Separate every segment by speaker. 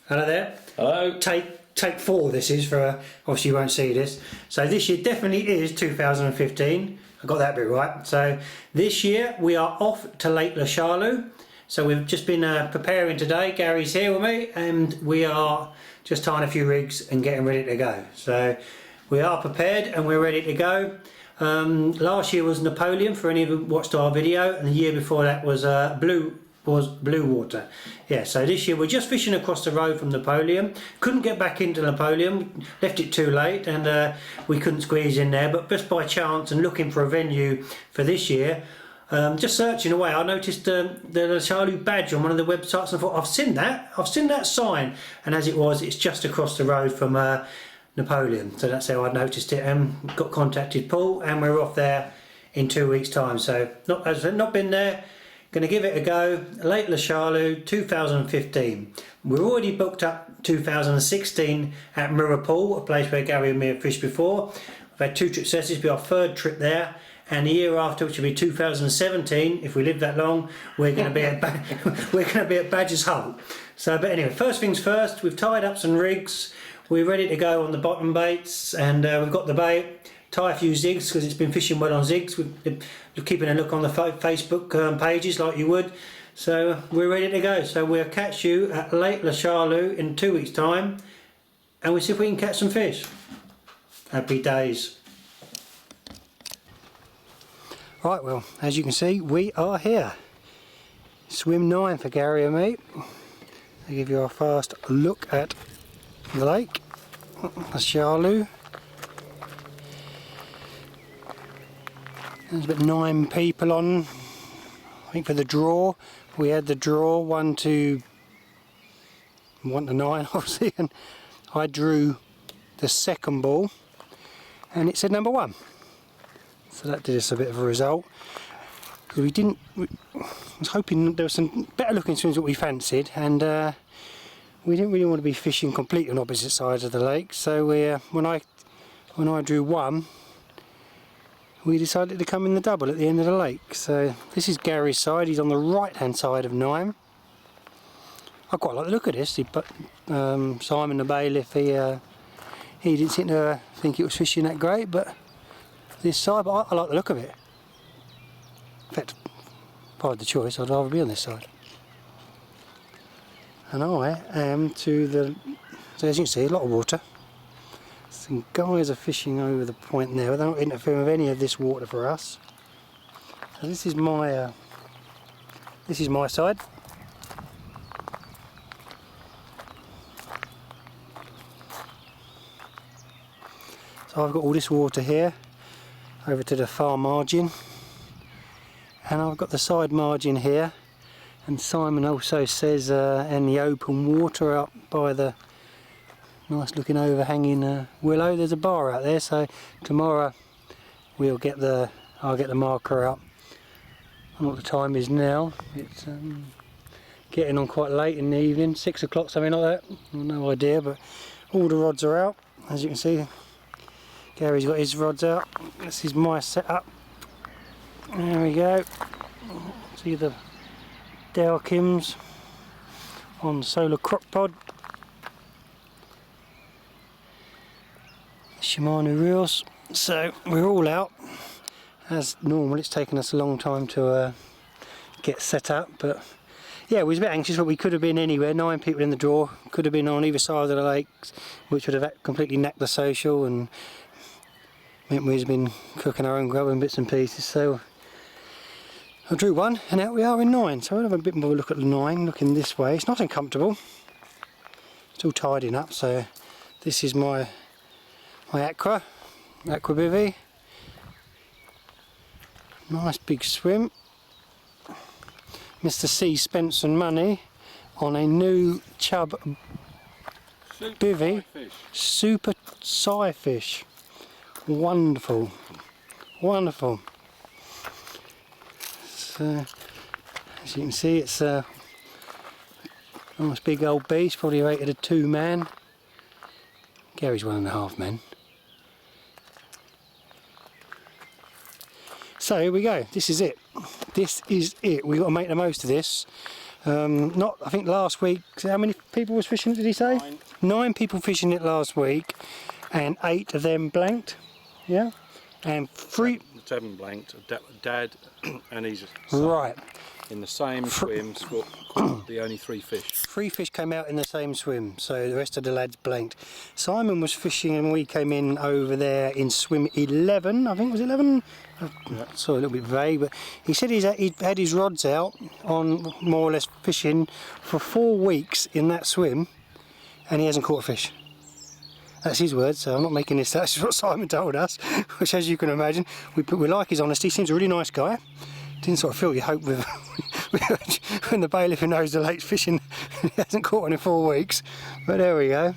Speaker 1: Hello there.
Speaker 2: Hello.
Speaker 1: Take 4 this is for, obviously you won't see this. So this year definitely is 2015. I got that bit right. So this year we are off to Lake Charlou. So we've just been preparing today. Gary's here with me and we are just tying a few rigs and getting ready to go. So we are prepared and we're ready to go. Last year was Napoleon for any who watched our video, and the year before that was blue water. Yeah, so this year we're just fishing across the road from Napoleon. Couldn't get back into Napoleon, left it too late, and we couldn't squeeze in there, but just by chance and looking for a venue for this year, just searching away, I noticed the Charlou badge on one of the websites and I thought, I've seen that sign, and as it was, it's just across the road from Napoleon. So that's how I noticed it and got contacted Paul, and we're off there in 2 weeks time. So not been there. Going to give it a go. Lake Charlou 2015. We're already booked up 2016 at Pool, a place where Gary and me have fished before. We've had 2 trips there. This will be our 3rd trip there, and the year after, which will be 2017, if we live that long, we're going to be at Badger's Hole. So, but anyway, first things first. We've tied up some rigs. We're ready to go on the bottom baits, and we've got the bait. Tie a few zigs because it's been fishing well on zigs. We're keeping a look on the Facebook pages like you would. So we're ready to go. So we'll catch you at Lake Charlou in 2 weeks time, and we'll see if we can catch some fish. Happy days. Right, well, as you can see, we are here. Swim 9 for Gary and me. I'll give you a fast look at the lake, the Charlou. There's about 9 people on. I think for the draw, we had the draw 1 to 9 obviously, and I drew the second ball and it said number 1. So that did us a bit of a result. I was hoping there was some better looking swims that we fancied, and we didn't really want to be fishing completely on opposite sides of the lake. So when I drew 1, we decided to come in the double at the end of the lake. So this is Gary's side. He's on the right hand side of 9. I quite like the look of this. But Simon the bailiff, he didn't seem to think it was fishing that great, but this side, but I like the look of it. In fact, if I had the choice, I'd rather be on this side. And I am to the, so as you can see, a lot of water. Some guys are fishing over the point there, but they're not interfering with any of this water for us. So this is my side. So I've got all this water here over to the far margin, and I've got the side margin here. And Simon also says in the open water up by the nice looking overhanging willow, there's a bar out there. So tomorrow I'll get the marker up. I don't know what the time is now. It's getting on quite late in the evening, 6 o'clock, something like that. No idea, but all the rods are out. As you can see, Gary's got his rods out. This is my setup. There we go. See the Dalkims on solar crock pod. Shimano reels. So we're all out. As normal, it's taken us a long time to get set up, but yeah, we was a bit anxious, but we could have been anywhere. 9 people in the draw, could have been on either side of the lake, which would have completely knacked the social and meant we've been cooking our own grub and bits and pieces. So I drew 1 and out we are in 9. So I'll have a bit more of a look at the 9, looking this way. It's not uncomfortable. It's all tidying up. So this is my aqua bivvy. Nice big swim. Mr. C spent some money on a new chub bivvy. Super Sai fish. Wonderful. Wonderful. So, as you can see, it's a nice big old beast, probably rated a 2-man. Gary's 1.5 men. So here we go, this is it. We've got to make the most of this. Not, I think last week, how many people was fishing it, did he say?
Speaker 2: 9.
Speaker 1: 9 people fishing it last week, and 8 of them blanked, yeah? And 3...
Speaker 2: 7 blanked, Dad and his
Speaker 1: Right.
Speaker 2: in the same swim caught the only 3 fish.
Speaker 1: 3 fish came out in the same swim, so the rest of the lads blanked. Simon was fishing and we came in over there in swim 11, I think it was 11?
Speaker 2: Yeah.
Speaker 1: Sorry, a little bit vague, but he said he'd had his rods out on more or less fishing for 4 weeks in that swim and he hasn't caught a fish. That's his words, so I'm not making this, that's what Simon told us, which as you can imagine, we like his honesty. He seems a really nice guy. Didn't sort of fill your hope with when the bailiff who knows the lake's fishing he hasn't caught one in 4 weeks. But there we go.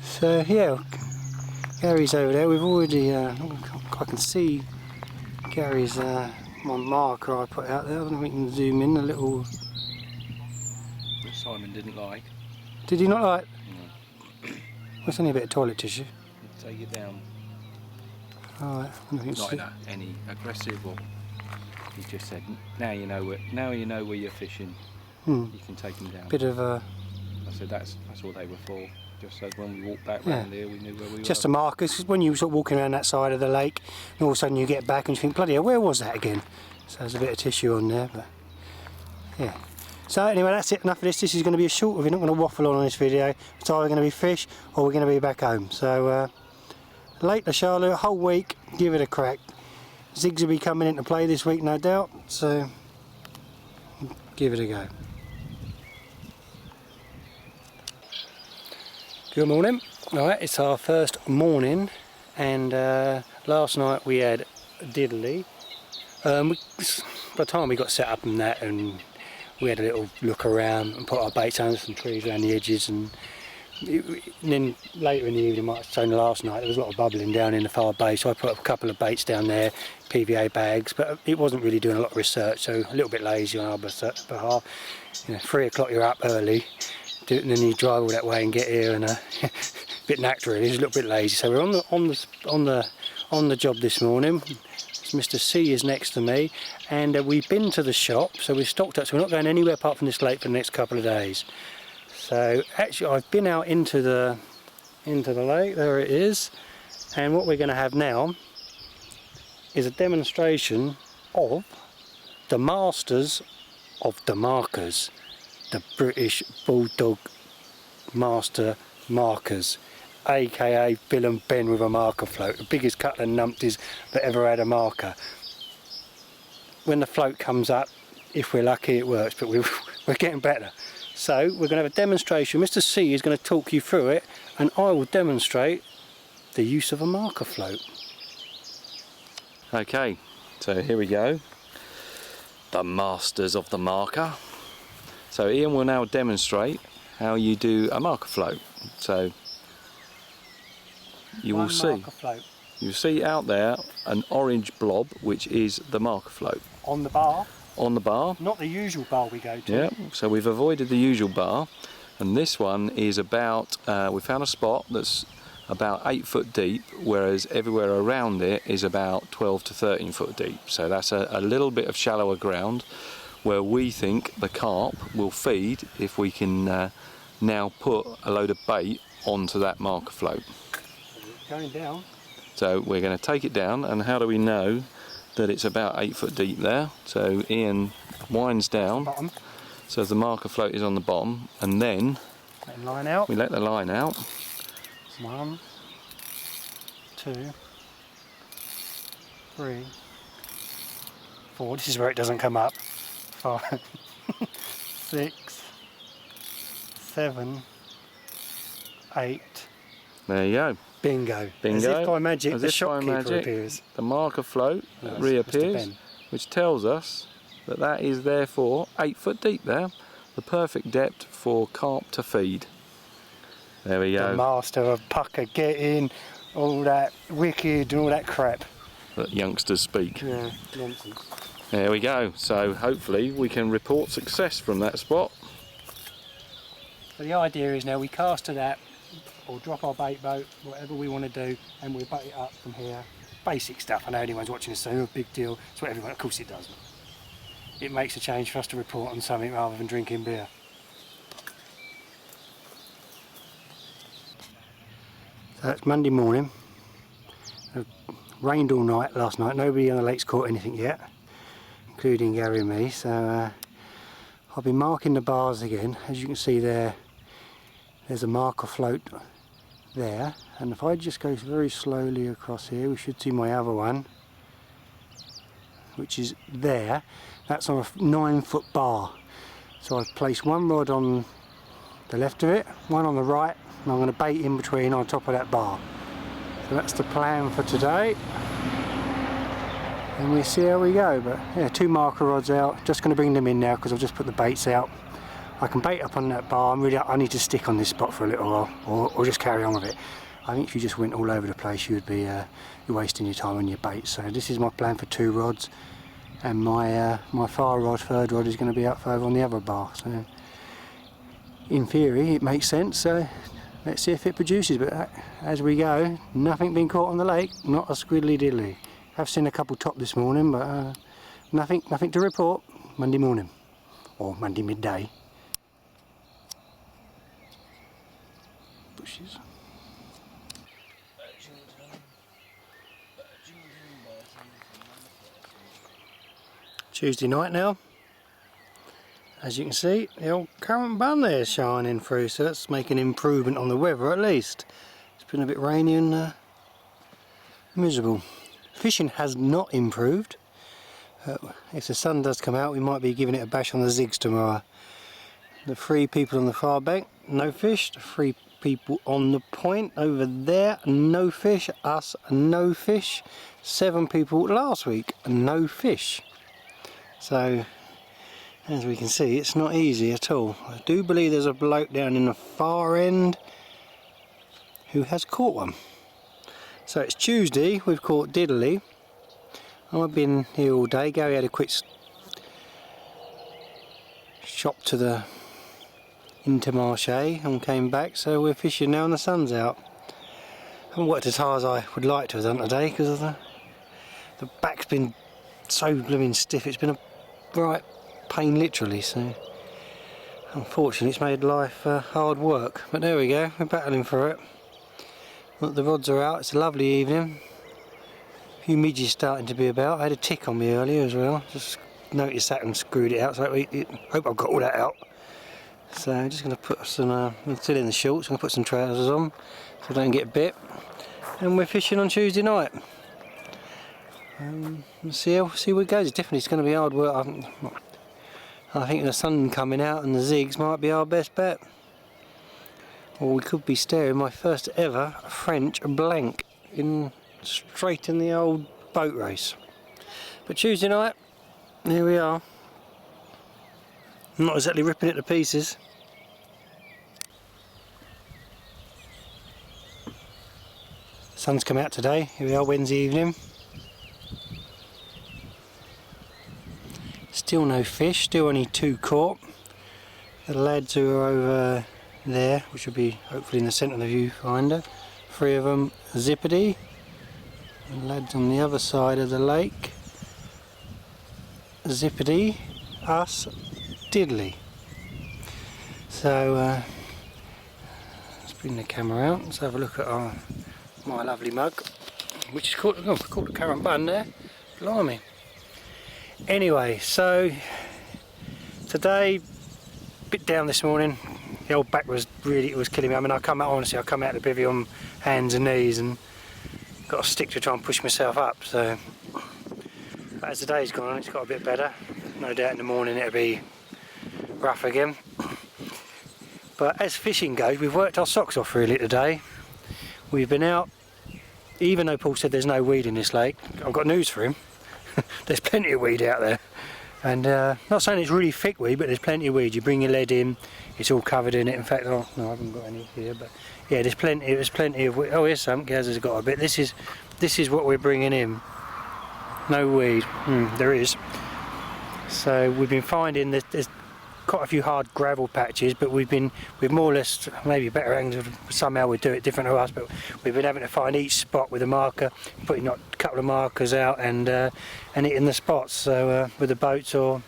Speaker 1: So yeah, Gary's over there. We've already, I can see Gary's my marker I put out there. I don't know if we can zoom in a little.
Speaker 2: That Simon didn't like.
Speaker 1: Did he not like?
Speaker 2: No.
Speaker 1: Well, it's only a bit of toilet tissue.
Speaker 2: Take it down.
Speaker 1: Alright,
Speaker 2: Not in any aggressive or. He just said, now you know where you're fishing. You can take them down.
Speaker 1: Bit of a.
Speaker 2: I said that's all they were for. Just so when we walked back round here, we knew where we were.
Speaker 1: Just a marker. Because when you sort of walking around that side of the lake, and all of a sudden you get back and you think, bloody hell, where was that again? So there's a bit of tissue on there, but yeah. So anyway, that's it. Enough of this. This is going to be a short. We're not going to waffle on this video. It's either going to be fish or we're going to be back home. So Lake Charlou, a whole week. Give it a crack. Zigs will be coming into play this week, no doubt. So give it a go. Good morning. Alright, it's our first morning, and last night we had diddly. By the time we got set up and that, and we had a little look around and put our baits under some trees around the edges, and then later in the evening, like I was saying last night, there was a lot of bubbling down in the far bay, so I put up a couple of baits down there, PVA bags, but it wasn't really doing a lot of research, so a little bit lazy on our behalf. You know, 3 o'clock you're up early, and then you drive all that way and get here, and a bit knacked really. It was a little bit lazy, so we're on the job this morning. Mr. C is next to me, and we've been to the shop, so we've stocked up, so we're not going anywhere apart from this lake for the next couple of days. So actually I've been out into the lake, there it is, and what we're going to have now is a demonstration of the masters of the markers, the British Bulldog Master Markers, aka Bill and Ben with a marker float, the biggest couple of numpties that ever had a marker. When the float comes up, if we're lucky it works, but we're getting better. So we're going to have a demonstration. Mr. C is going to talk you through it, and I will demonstrate the use of a marker float.
Speaker 2: Okay, so here we go. The masters of the marker. So Ian will now demonstrate how you do a marker float. So you will see. You'll see out there an orange blob, which is the marker float.
Speaker 1: On the bar? On
Speaker 2: the bar.
Speaker 1: Not the usual bar we go to.
Speaker 2: Yeah, so we've avoided the usual bar, and this one is about, we found a spot that's about 8 foot deep, whereas everywhere around it is about 12 to 13 foot deep. So that's a little bit of shallower ground where we think the carp will feed if we can now put a load of bait onto that marker float.
Speaker 1: Going down.
Speaker 2: So we're going to take it down, and how do we know that it's about 8 foot deep there? So Ian winds down,
Speaker 1: Bottom.
Speaker 2: so the marker float is on the bottom, and then
Speaker 1: let the line out.
Speaker 2: We let the line out.
Speaker 1: 1, 2, 3, 4. This is where it doesn't come up. 5, 6, 7, 8.
Speaker 2: There you go.
Speaker 1: Bingo.
Speaker 2: Bingo.
Speaker 1: As if by magic,
Speaker 2: As
Speaker 1: the
Speaker 2: if by
Speaker 1: shopkeeper
Speaker 2: magic,
Speaker 1: appears.
Speaker 2: The marker float
Speaker 1: That's
Speaker 2: reappears,
Speaker 1: Mr. Ben.
Speaker 2: which tells us that that is therefore 8 foot deep there, the perfect depth for carp to feed. There we go.
Speaker 1: The master of pucker getting, all that wicked and all that crap.
Speaker 2: That youngsters speak.
Speaker 1: Yeah, nonsense.
Speaker 2: There we go. So hopefully we can report success from that spot.
Speaker 1: So the idea is now we cast to that, or drop our bait boat, whatever we want to do, and we'll bait it up from here. Basic stuff. I know anyone's watching this, so no big deal. It's what everyone, of course it does. it makes a change for us to report on something rather than drinking beer. So it's Monday morning. It rained all night last night. Nobody on the lake's caught anything yet, including Gary and me. So I'll be marking the bars again. As you can see there, there's a marker float there, and if I just go very slowly across here, we should see my other one, which is there. That's on a 9-foot bar. So I've placed one rod on the left of it, one on the right, and I'm going to bait in between on top of that bar. So that's the plan for today, and we'll see how we go. But yeah, 2 marker rods out, just going to bring them in now because I've just put the baits out. I can bait up on that bar. I need to stick on this spot for a little while, or just carry on with it. I think if you just went all over the place, you'd be you're wasting your time on your bait. So this is my plan for 2 rods, and my far rod, 3rd rod, is going to be up further on the other bar. So in theory, it makes sense. So let's see if it produces. But as we go, nothing been caught on the lake. Not a squiddly diddly. I've seen a couple top this morning, but nothing to report. Monday morning, or Monday midday. Bushes. Tuesday night now. As you can see, the old current bun there is shining through, so that's making improvement on the weather at least. It's been a bit rainy and miserable. Fishing has not improved. If the sun does come out, we might be giving it a bash on the zigs tomorrow. The 3 people on the far bank, no fish. The 3 people on the point over there, no fish. Us, no fish. 7 people last week, no fish. So as we can see, it's not easy at all. I do believe there's a bloke down in the far end who has caught one. So it's Tuesday, we've caught diddly. I've been here all day. Gary had a quick shop to the Intermarché and came back, so we're fishing now and the sun's out. I haven't worked as hard as I would like to have done today because of the back's been so blooming stiff. It's been a right pain literally, so unfortunately it's made life hard work, but there we go, we're battling for it. Look, the rods are out. It's a lovely evening. A few midges starting to be about. I had a tick on me earlier as well, just noticed that and screwed it out, so I hope I've got all that out. So I'm just going to put some, I'm still in the shorts, I'm going to put some trousers on so I don't get bit, and we're fishing on Tuesday night. We'll see where it goes. It's going to be hard work. I think the sun coming out and the zigs might be our best bet. Or we could be staring my first ever French blank straight in the old boat race. But Tuesday night, here we are. I'm not exactly ripping it to pieces. Sun's come out today. Here we are, Wednesday evening. Still no fish, still only 2 caught. The lads who are over there, which will be hopefully in the centre of the viewfinder, 3 of them zippity. The lads on the other side of the lake, zippity, us, diddly. So let's bring the camera out, let's have a look at my lovely mug, which is called the current bun there, blimey. Anyway, so today, a bit down this morning. The old back was killing me. I mean, I come out of the bivvy on hands and knees and got a stick to try and push myself up. So as the day's gone on, it's got a bit better. No doubt in the morning it'll be rough again. But as fishing goes, we've worked our socks off really today. We've been out, even though Paul said there's no weed in this lake. I've got news for him. There's plenty of weed out there, and not saying it's really thick weed, but there's plenty of weed. You bring your lead in, it's all covered in it. In fact, no, I haven't got any here, but yeah, there's plenty of weed. Oh, here's some. Gaz has got a bit. This is what we're bringing in. No weed. There is. So we've been finding that there's quite a few hard gravel patches, but we've more or less, maybe better angles, somehow we do it different to us, but we've been having to find each spot with a marker, putting a couple of markers out and hitting the spots. So with the boats or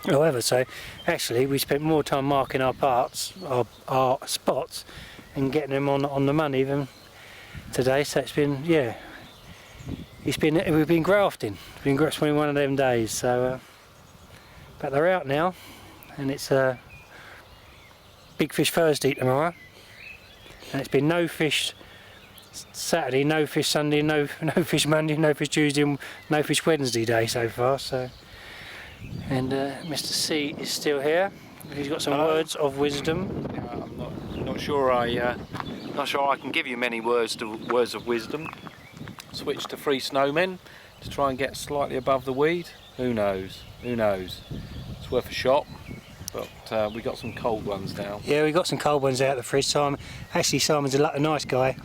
Speaker 1: However, so actually we spent more time marking our our spots, and getting them on the money than today. So it's been, yeah, we've been grafting. It's been one of them days. So, but they're out now, and it's Big Fish Thursday tomorrow, and it's been no fish Saturday, no fish Sunday, no fish Monday, no fish Tuesday, and no fish Wednesday day so far. So, and Mr. C is still here. He's got some words of wisdom.
Speaker 2: I'm not sure I can give you many words of wisdom. Switch to 3 snowmen to try and get slightly above the weed. Who knows? Who knows? It's worth a shot. But we got some cold ones now.
Speaker 1: Yeah, we got some cold ones out of the fridge. Actually, Simon's a nice guy.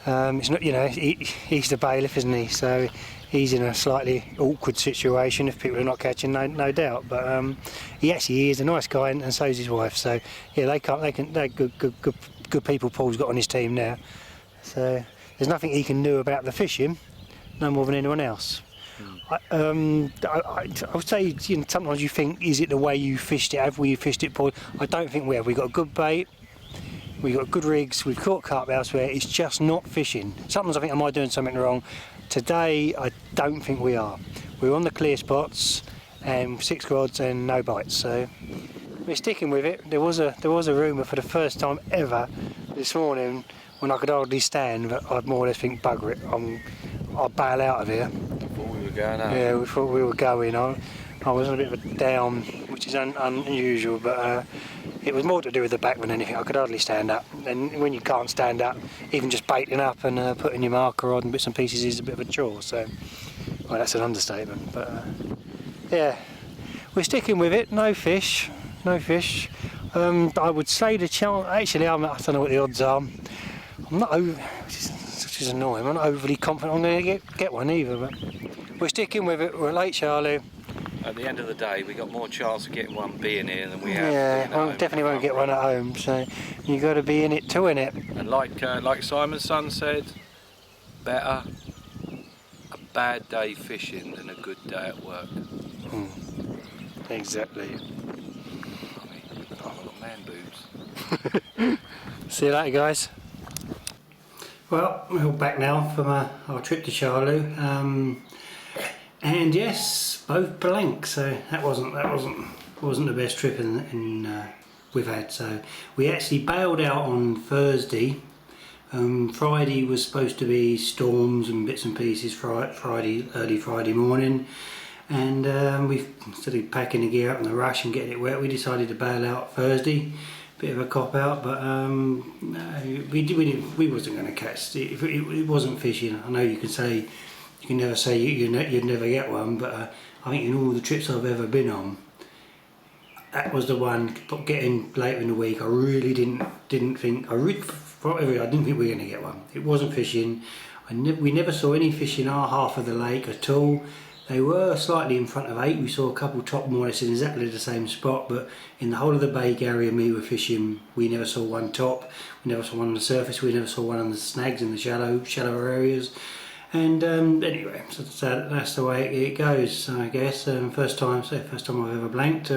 Speaker 1: It's not, you know, he's the bailiff, isn't he? So he's in a slightly awkward situation if people are not catching, no doubt. But he is a nice guy, and so is his wife. So yeah, they're good people. Paul's got on his team now. So there's nothing he can do about the fishing, no more than anyone else. I would say, you know, sometimes you think, is it the way you fished it? Have we fished it, Paul? I don't think we have. We've got a good bait, we've got good rigs, we've caught carp elsewhere. It's just not fishing. Sometimes I think, am I doing something wrong? Today, I don't think we are. We're on the clear spots and 6 rods and no bites. So we're sticking with it. There was a rumour for the first time ever this morning when I could hardly stand, but I'd more or less think, bugger it, I'll bail out of here.
Speaker 2: Going out.
Speaker 1: Yeah, we thought we were going. I was on a bit of a down, which is unusual, but it was more to do with the back than anything. I could hardly stand up, and when you can't stand up, even just baiting up and putting your marker on bits and pieces is a bit of a chore. So, well, that's an understatement. But yeah, we're sticking with it. No fish. I would say the chance. Actually, I don't know what the odds are. I'm not over. Which is annoying. I'm not overly confident I'm going to get one either, but we're sticking with it. We're late, Charlou.
Speaker 2: At the end of the day, we got more chance of getting one being here than we have.
Speaker 1: Yeah, well, definitely won't get one at home. So you got to be in it to win it.
Speaker 2: And like Simon's son said, better a bad day fishing than a good day at work.
Speaker 1: Exactly.
Speaker 2: I mean, I've got man boobs.
Speaker 1: See you later, guys. Well, we're all back now from our trip to Charlou, and yes, both blank. So that wasn't the best trip we've had. So we actually bailed out on Thursday. Friday was supposed to be storms and bits and pieces. Early Friday morning, and we instead of packing the gear up in the rush and getting it wet, we decided to bail out Thursday. Bit of a cop out, but no, we wasn't going to catch it. It wasn't fishing. I know you can never say you'd never get one, but I think in all the trips I've ever been on, that was the one. Getting later in the week, I really didn't think. I didn't think we were going to get one. It wasn't fishing. We never saw any fish in our half of the lake at all. They were slightly in front of 8. We saw a couple top more or less in exactly the same spot, but in the whole of the bay area we were fishing, we never saw one top, we never saw one on the surface, we never saw one on the snags in the shallower areas. And anyway, so that's the way it goes, I guess. First time I've ever blanked.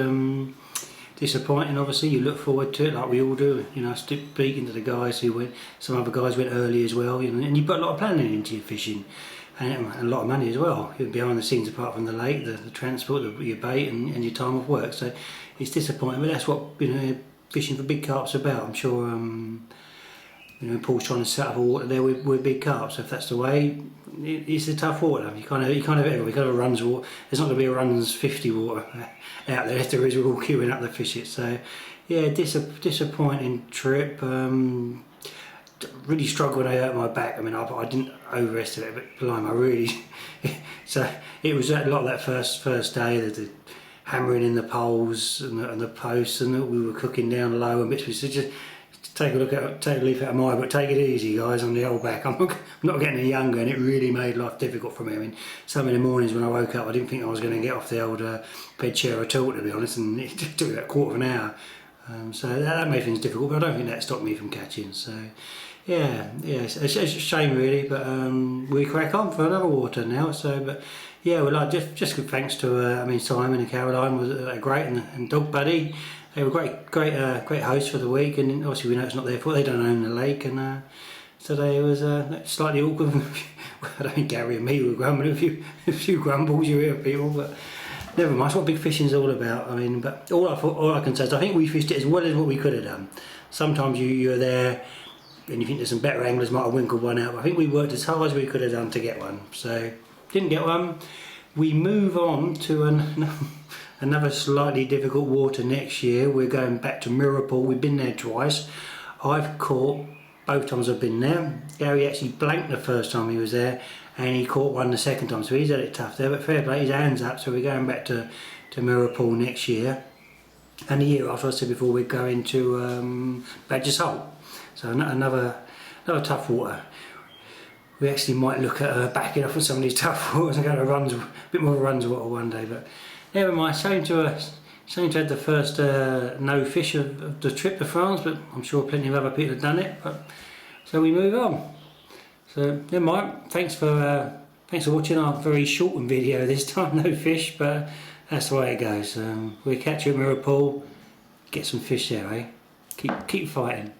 Speaker 1: Disappointing, obviously. You look forward to it like we all do. You know, speaking to the guys who went, some other guys went early as well, you know, and you put a lot of planning into your fishing. And a lot of money as well, behind the scenes, apart from the lake, the transport, your bait and your time off work. So it's disappointing, but that's what, you know, fishing for big carp's about. I'm sure you know, Paul's trying to set up a water there with big carp, so if that's the way, it's a tough water. You can't have everyone. You can't have a runs water. There's not going to be a runs 50 water out there. If there is, we're all queuing up to fish it. So yeah, disappointing trip. Really struggled when I hurt my back. I mean, I didn't overestimate it, but blimey, I really. So it was a lot of that first day, the hammering in the poles and the posts, and we were cooking down low and bits. So just take a leaf out of my book. Take it easy, guys, on the old back. I'm not getting any younger, and it really made life difficult for me. I mean, some of the mornings when I woke up, I didn't think I was going to get off the old bed chair at all, to be honest, and it took about a quarter of an hour. So that made things difficult, but I don't think that stopped me from catching. So yeah, it's a shame really, but we crack on for another water now. So, but Yeah, well, like just good thanks to I mean Simon and Caroline was great, and Dog Buddy, they were great hosts for the week. And obviously we know it's not their fault; they don't own the lake, and so they was slightly awkward. I don't think Gary and me were grumbling, a few grumbles you hear people, but never mind. It's what big fishing's all about. I mean, but all I can say is I think we fished it as well as what we could have done. Sometimes you're there and you think there's some better anglers might have winkled one out, but I think we worked as hard as we could have done to get one. So didn't get one. We move on to another slightly difficult water next year. We're going back to Mirrorpool. We've been there twice. I've caught both times I've been there. Gary actually blanked the first time he was there, and he caught one the second time, so he's had it tough there. But fair play, his hands up. So we're going back to Mirrorpool next year, and the year after, I said before, we're going to Badger's Hole. So another tough water. We actually might look at backing off of some of these tough waters and go to a bit more of a runs water one day. But never mind. Shame to have the first no fish of the trip to France, but I'm sure plenty of other people have done it. But so we move on. So never mind. Thanks for watching our very shortened video this time. No fish, but that's the way it goes. We'll catch you at Mirrorpool. Get some fish there, eh? Keep fighting.